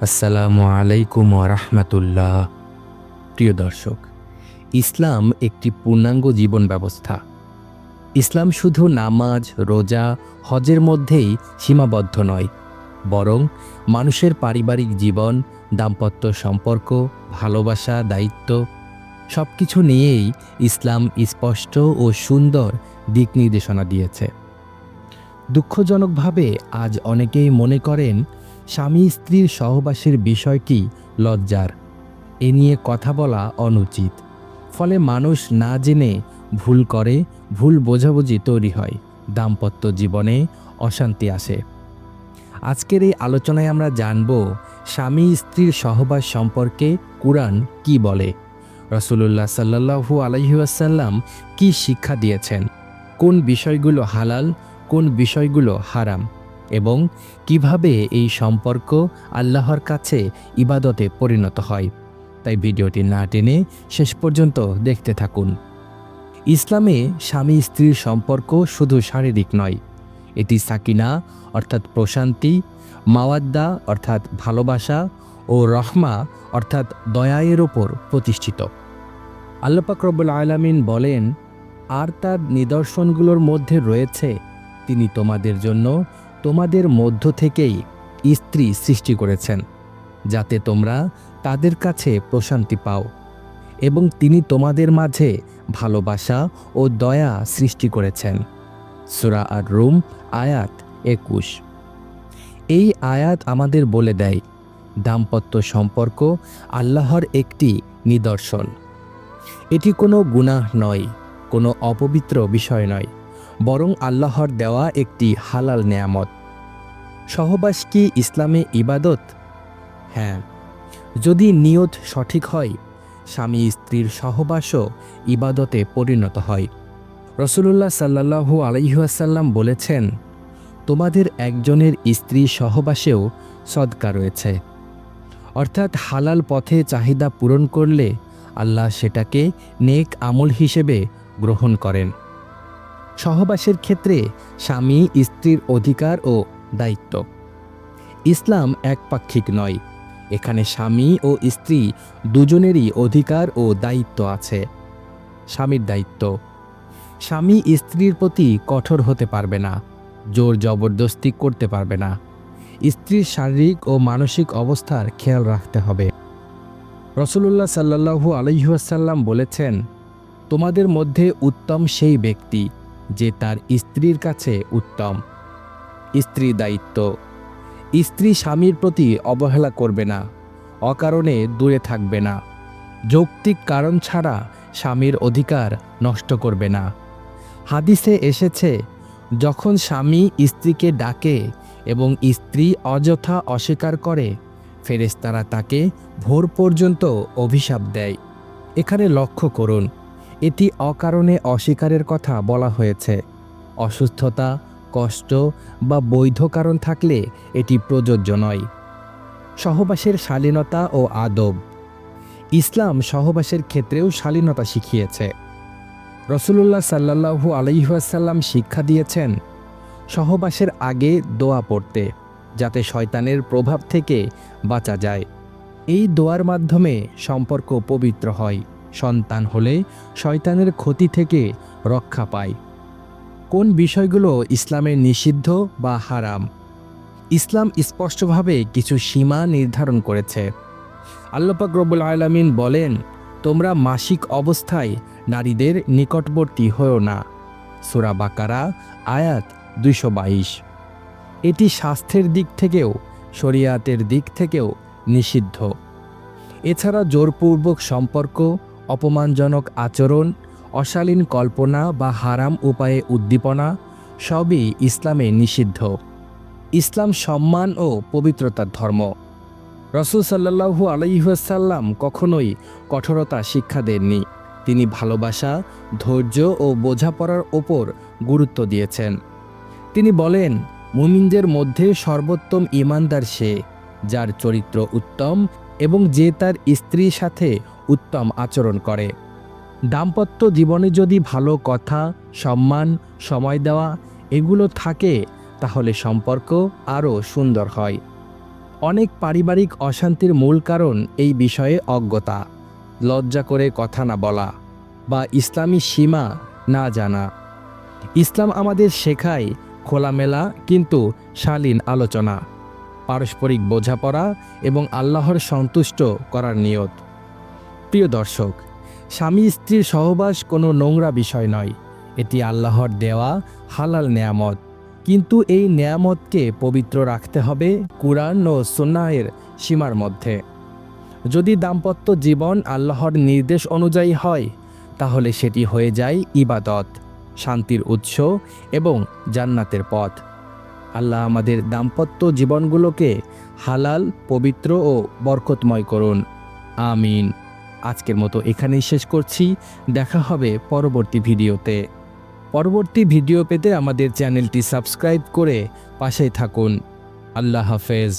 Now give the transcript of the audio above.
আসসালামু আলাইকুম রাহমাতুল্লাহ। প্রিয় দর্শক, ইসলাম একটি পূর্ণাঙ্গ জীবন ব্যবস্থা। ইসলাম শুধু নামাজ, রোজা, হজের মধ্যেই সীমাবদ্ধ নয়, বরং মানুষের পারিবারিক জীবন, দাম্পত্য সম্পর্ক, ভালোবাসা, দায়িত্ব সবকিছু নিয়েই ইসলাম স্পষ্ট ও সুন্দর দিক নির্দেশনা দিয়েছে। দুঃখজনকভাবে আজ অনেকেই মনে করেন স্বামী স্ত্রীর সহবাসের বিষয়টি লজ্জার, এ নিয়ে কথা বলা অনুচিত। ফলে মানুষ না জেনে ভুল করে, ভুল বোঝাবুঝি তৈরি হয়, দাম্পত্য জীবনে অশান্তি আসে। আজকের এই আলোচনায় আমরা জানব স্বামী স্ত্রীর সহবাস সম্পর্কে কুরআন কি বলে, রাসূলুল্লাহ সাল্লাল্লাহু আলাইহি ওয়াসাল্লাম কি শিক্ষা দিয়েছেন, কোন বিষয়গুলো হালাল, কোন বিষয়গুলো হারাম, এবং কিভাবে এই সম্পর্ক আল্লাহর কাছে ইবাদতে পরিণত হয়। তাই ভিডিওটি না টেনে শেষ পর্যন্ত দেখতে থাকুন। ইসলামে স্বামী স্ত্রীর সম্পর্ক শুধু শারীরিক নয়, এটি সাকিনা অর্থাৎ প্রশান্তি, মাওয়াদ্দা অর্থাৎ ভালোবাসা ও রহমা অর্থাৎ দয়ায়ের ওপর প্রতিষ্ঠিত। আল্লাহ পাক রব্বুল আলামিন বলেন, আর তার নিদর্শনগুলোর মধ্যে রয়েছে তিনি তোমাদের জন্য তোমাদের মধ্য থেকেই স্ত্রী সৃষ্টি করেছেন, যাতে তোমরা তাদের কাছে প্রশান্তি পাও, এবং তিনি তোমাদের মাঝে ভালোবাসা ও দয়া সৃষ্টি করেছেন। সূরা আর-রুম আয়াত ২১। এই আয়াত আমাদের বলে দেয় দাম্পত্য সম্পর্ক আল্লাহর একটি নিদর্শন। এটি কোনো গুনাহ নয়, কোনো অপবিত্র বিষয় নয়, বরং আল্লাহর দেওয়া একটি হালাল নেয়ামত। সহবাস কি ইসলামে ইবাদত? হ্যাঁ, যদি নিয়ত সঠিক হয়, স্বামী স্ত্রীর সহবাসও ইবাদতে পরিণত হয়। রাসূলুল্লাহ সাল্লাল্লাহু আলাইহি ওয়াসাল্লাম বলেছেন, তোমাদের একজনের স্ত্রী সহবাসেও সদকা রয়েছে। অর্থাৎ হালাল পথে চাহিদা পূরণ করলে আল্লাহ সেটাকে নেক আমল হিসেবে গ্রহণ করেন। সহবাসের ক্ষেত্রে স্বামী স্ত্রীর অধিকার ও দায়িত্ব। ইসলাম একপাক্ষিক নয়, এখানে স্বামী ও স্ত্রী দুজনেরই অধিকার ও দায়িত্ব আছে। স্বামীর দায়িত্ব: স্বামী স্ত্রীর প্রতি কঠোর হতে পারবে না, জোর জবরদস্তি করতে পারবে না। স্ত্রীর শারীরিক ও মানসিক অবস্থার খেয়াল রাখতে হবে। রাসূলুল্লাহ সাল্লাল্লাহু আলাইহি ওয়াসাল্লাম বলেছেন, তোমাদের মধ্যে উত্তম সেই ব্যক্তি যে তার স্ত্রীর কাছে উত্তম। স্ত্রীর দায়িত্ব: স্ত্রী স্বামীর প্রতি অবহেলা করবে না, অকারণে দূরে থাকবে না, যৌক্তিক কারণ ছাড়া স্বামীর অধিকার নষ্ট করবে না। হাদিসে এসেছে, যখন স্বামী স্ত্রীকে ডাকে এবং স্ত্রী অযথা অস্বীকার করে, ফেরেশতারা তাকে ভোর পর্যন্ত অভিশাপ দেয়। এখানে লক্ষ্য করুন, এটি অকারণে অস্বীকারের কথা বলা হয়েছে। অসুস্থতা, কষ্ট বা বৈধ কারণ থাকলে এটি প্রযোজ্য নয়। সহবাসের শালীনতা ও আদব। ইসলাম সহবাসের ক্ষেত্রেও শালীনতা শিখিয়েছে। রাসূলুল্লাহ সাল্লাল্লাহু আলাইহি ওয়াসাল্লাম শিক্ষা দিয়েছেন সহবাসের আগে দোয়া পড়তে, যাতে শয়তানের প্রভাব থেকে বাঁচা যায়। এই দোয়ার মাধ্যমে সম্পর্ক পবিত্র হয়, সন্তান হলে শয়তানের ক্ষতি থেকে রক্ষা পায়। কোন বিষয়গুলো ইসলামের নিষিদ্ধ বা হারাম? ইসলাম স্পষ্টভাবে কিছু সীমা নির্ধারণ করেছে। আল্লাহ পাক রব্বুল আলামিন বলেন, তোমরা মাসিক অবস্থায় নারীদের নিকটবর্তী হও না। সূরা বাকারা আয়াত ২২২। এটি স্বাস্থ্যের দিক থেকেও শরিয়াতের দিক থেকেও নিষিদ্ধ। এছাড়া জোরপূর্বক সম্পর্ক, অপমানজনক আচরণ, অশালীন কল্পনা বা হারাম উপায়ে উদ্দীপনা সবই ইসলামে নিষিদ্ধ। ইসলাম সম্মান ও পবিত্রতার ধর্ম। রাসূল সাল্লাল্লাহু আলাইহি ওয়াসাল্লাম কখনোই কঠোরতা শিক্ষা দেননি। তিনি ভালোবাসা, ধৈর্য ও বোঝাপড়ার ওপর গুরুত্ব দিয়েছেন। তিনি বলেন, মুমিনদের মধ্যে সর্বোত্তম ঈমানদার সে, যার চরিত্র উত্তম এবং যে তার স্ত্রীর সাথে উত্তম আচরণ করে। দাম্পত্য জীবনে যদি ভালো কথা, সম্মান, সময় দেওয়া এগুলো থাকে, তাহলে সম্পর্ক আরও সুন্দর হয়। অনেক পারিবারিক অশান্তির মূল কারণ এই বিষয়ে অজ্ঞতা, লজ্জা করে কথা না বলা বা ইসলামী সীমা না জানা। ইসলাম আমাদের শেখায় খোলামেলা কিন্তু শালীন আলোচনা, পারস্পরিক বোঝাপড়া এবং আল্লাহর সন্তুষ্ট করার নিয়ত। প্রিয় দর্শক, স্বামী স্ত্রীর সহবাস কোনো নোংরা বিষয় নয়। এটি আল্লাহর দেওয়া হালাল নেয়ামত। কিন্তু এই নেয়ামতকে পবিত্র রাখতে হবে কুরআন ও সুন্নাহের সীমার মধ্যে। যদি দাম্পত্য জীবন আল্লাহর নির্দেশ অনুযায়ী হয়, তাহলে সেটি হয়ে যায় ইবাদত, শান্তির উৎস এবং জান্নাতের পথ। আল্লাহ আমাদের দাম্পত্য জীবনগুলোকে হালাল, পবিত্র ও বরকতময় করুন। আমিন। আজকের মতো এখানেই শেষ করছি। দেখা হবে পরবর্তী ভিডিওতে। পরবর্তী ভিডিও পেতে আমাদের চ্যানেলটি সাবস্ক্রাইব করে পাশেই থাকুন। আল্লাহ হাফেজ।